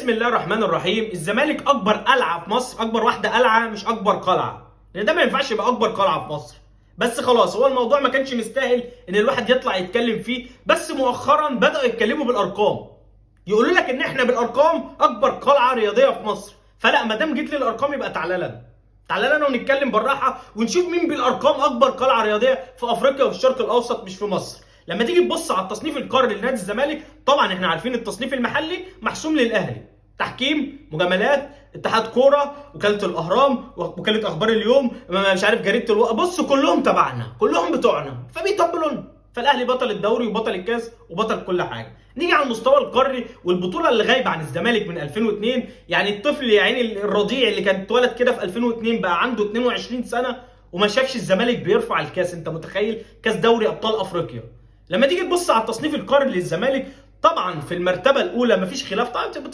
بسم الله الرحمن الرحيم. الزمالك اكبر قلعه في مصر، اكبر واحده قلعه مش اكبر قلعه، لان ده ما ينفعش يبقى اكبر قلعه في مصر. بس خلاص، هو الموضوع ما كانش مستاهل ان الواحد يطلع يتكلم فيه، بس مؤخرا بداوا يتكلموا بالارقام، يقولوا لك ان احنا بالارقام اكبر قلعه رياضيه في مصر. فلا، ما دام جيت لي الارقام يبقى تعالى لنا، تعالى لنا ونتكلم بالراحه ونشوف مين بالارقام اكبر قلعه رياضيه في افريقيا وفي الشرق الاوسط مش في مصر. لما تيجي تبص على التصنيف القاري لنادي الزمالك، طبعا احنا عارفين التصنيف المحلي محسوم للاهلي، تحكيم، مجاملات، اتحاد كوره، وكاله الاهرام، وكاله اخبار اليوم، مش عارف جريده بص كلهم تبعنا، كلهم بتوعنا، فبيطبلوا لنا. فالاهلي بطل الدوري وبطل الكاس وبطل كل حاجه. نيجي على المستوى القاري والبطوله اللي غايبه عن الزمالك من 2002، يعني الطفل يا عيني الرضيع اللي كان اتولد كده في 2002 بقى عنده 22 سنه وما شافش الزمالك بيرفع الكاس. انت متخيل؟ كاس دوري ابطال افريقيا. لما تيجي تبص على التصنيف القاري للزمالك، طبعا في المرتبه الاولى مفيش خلاف، طبعا